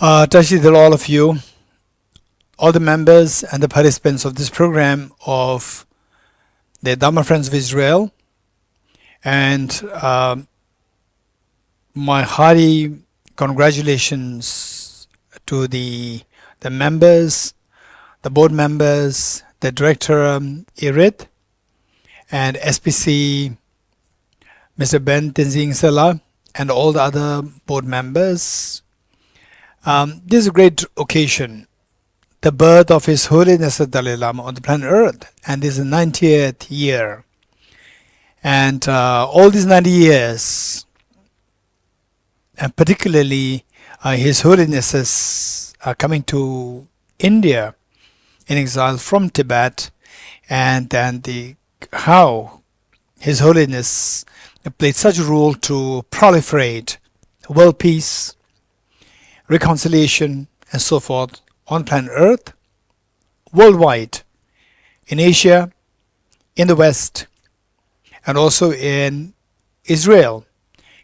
Touchy to all of you, all the members and the participants of this program of the Dharma Friends of Israel, and my hearty congratulations to the members, the board members, the director Irit, and SPC Mr. Ben Tenzing Sela, and all the other board members. This is a great occasion, the birth of His Holiness the Dalai Lama on the planet Earth, and this is the 90th year. And all these 90 years, and particularly His Holiness is coming to India in exile from Tibet, and then how His Holiness played such a role to proliferate world peace, reconciliation, and so forth on planet Earth, worldwide, in Asia, in the West, and also in Israel.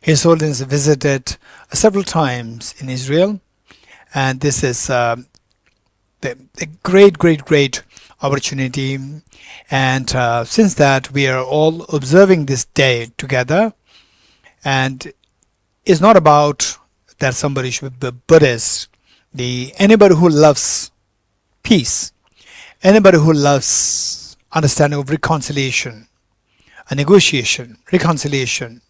His Holiness visited several times in Israel, and this is a great opportunity. And since that, we are all observing this day together, and it's not about that somebody should be Buddhist. Anybody who loves peace, anybody who loves understanding of reconciliation, a negotiation, reconciliation,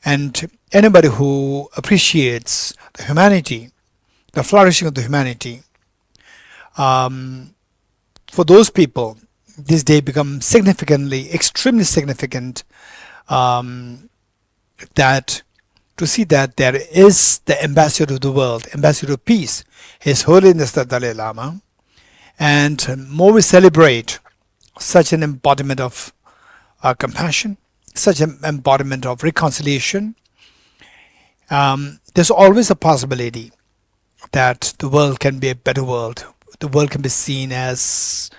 and anybody who appreciates the humanity, the flourishing of the humanity, for those people, this day becomes significantly, extremely significant, that to see that there is the ambassador of the world, ambassador of peace, His Holiness the Dalai Lama, and more we celebrate such an embodiment of compassion, such an embodiment of reconciliation, there's always a possibility that the world can be a better world. The world can be seen as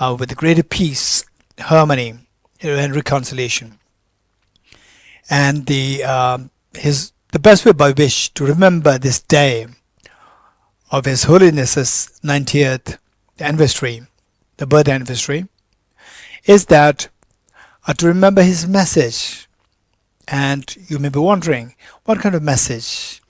with greater peace, harmony, and reconciliation. And the best way by which to remember this day of His Holiness's 90th anniversary, the birth anniversary, is that to remember his message. And you may be wondering, what kind of message?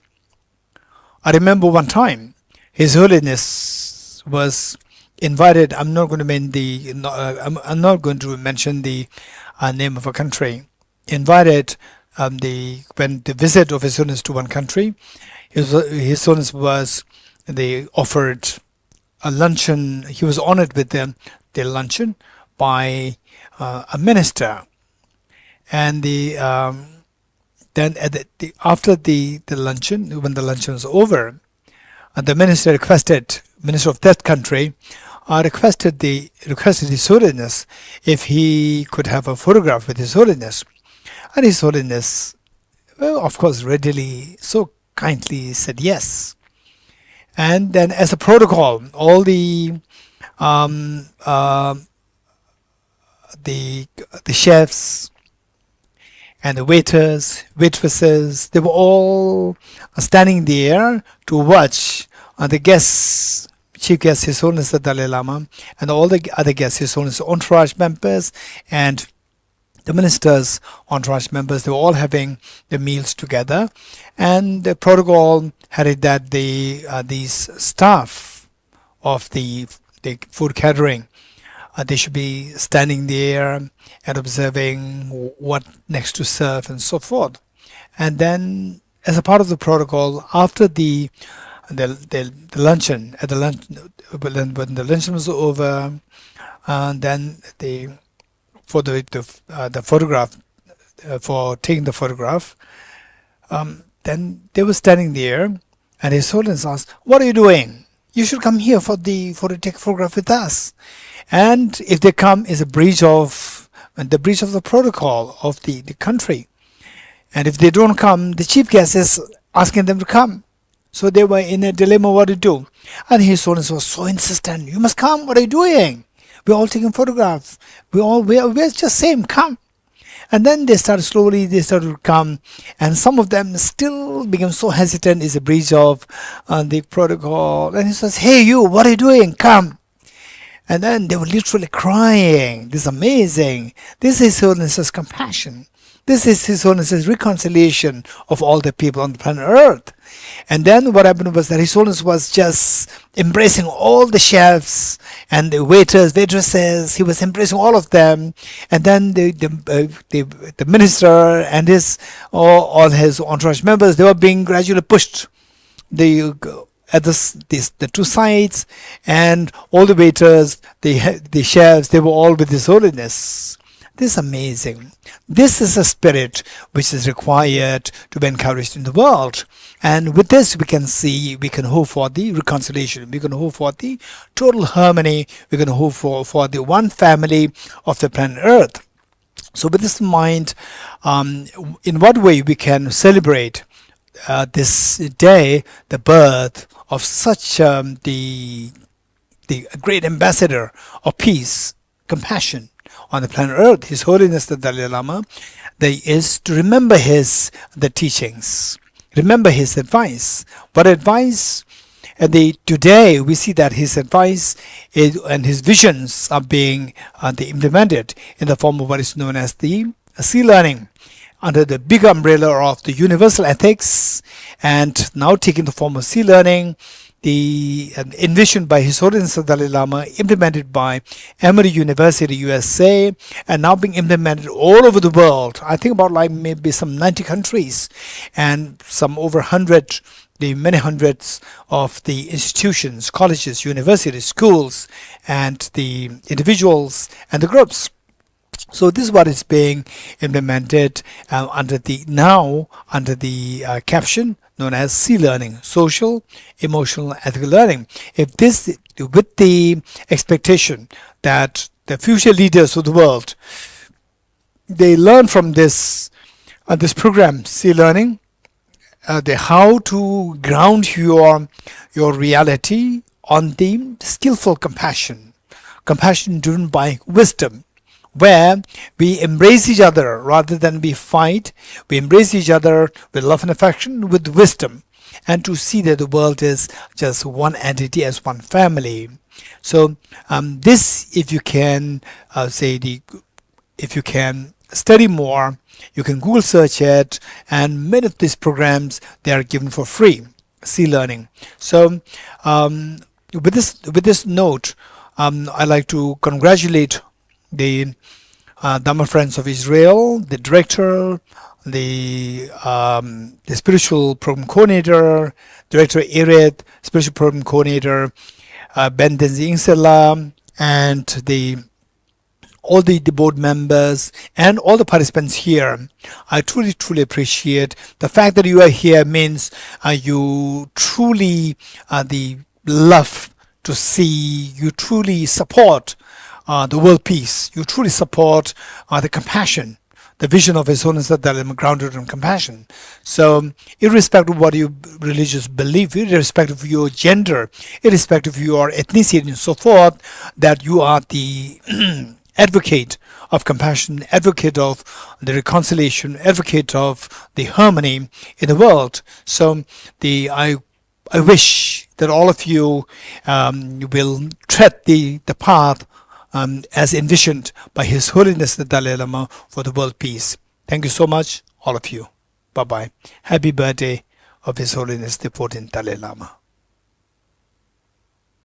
I remember one time His Holiness was invited. I'm not going to mention the name of a country. Invited when the visit of His Holiness to one country, His Holiness was offered a luncheon. He was honored with the luncheon by a minister, and then after the luncheon, when the luncheon was over, the minister of that country requested His Holiness if he could have a photograph with His Holiness. And His Holiness, well, of course, readily, so kindly said yes. And then, as a protocol, all the chefs and the waiters, waitresses, they were all standing there to watch the guests, chief guests, His Holiness the Dalai Lama, and all the other guests, His Holiness entourage members, and the minister's entourage members. They were all having the meals together, and the protocol had it that these staff of the food catering, they should be standing there and observing what next to serve and so forth. And then, as a part of the protocol, after the luncheon, when the luncheon was over, then for the photograph, for taking the photograph, then they were standing there, and His Holiness asked, "What are you doing? You should come here to take a photograph with us." And if they come, is a breach of the protocol of the country. And if they don't come, the chief guest is asking them to come. So they were in a dilemma what to do. And His Holiness was so insistent, "You must come. What are you doing? We're all taking photographs. We're just same. Come." And then they started to come, and some of them still became so hesitant. It's a breach of the protocol. And he says, "Hey, you, what are you doing? Come." And then they were literally crying. This is amazing. This is His Holiness's compassion. This is His Holiness's reconciliation of all the people on the planet Earth. And then what happened was that His Holiness was just embracing all the chefs and the waiters, waitresses. He was embracing all of them. And then the minister and all his entourage members, they were being gradually pushed at the two sides, and all the waiters, the chefs, they were all with His Holiness. This is amazing. This is a spirit which is required to be encouraged in the world. And with this, we can hope for the reconciliation. We can hope for the total harmony. We can hope for the one family of the planet Earth. So with this in mind, in what way we can celebrate this day, the birth of such the great ambassador of peace, compassion on the planet Earth, His Holiness the Dalai Lama, there is to remember the teachings, remember his advice. What advice? And today we see that his advice and his visions are being implemented in the form of what is known as the sea learning, under the big umbrella of the universal ethics, and now taking the form of sea learning, envisioned by His Holiness the Dalai Lama, implemented by Emory University, USA, and now being implemented all over the world. I think about like maybe some 90 countries and some over 100, many hundreds of the institutions, colleges, universities, schools, and the individuals and the groups. So this is what is being implemented under the caption known as sea learning, social, emotional, ethical learning. If this, with the expectation that the future leaders of the world, they learn from this program, sea learning, how to ground your reality on the skillful compassion driven by wisdom, where we embrace each other rather than we fight. We embrace each other with love and affection, with wisdom, and to see that the world is just one entity, as one family. So this, if you can if you can study more, you can Google search it, and many of these programs, they are given for free, sea learning. So with this note, I like to congratulate the Dhamma Friends of Israel, the director, the spiritual program coordinator, Director Ered, spiritual program coordinator, Ben Denzi Insela, and all the board members and all the participants here. I truly appreciate the fact that you are here. Means you truly love to see, you truly support the world peace. You truly support the compassion, the vision of His Holiness the Dalai Lama, grounded in compassion. So, irrespective of what you religious belief, irrespective of your gender, irrespective of your ethnicity and so forth, that you are the advocate of compassion, advocate of the reconciliation, advocate of the harmony in the world. So, I wish that all of you will tread the path as envisioned by His Holiness the Dalai Lama for the world peace. Thank you so much, all of you. Bye-bye. Happy birthday of His Holiness the 14th Dalai Lama.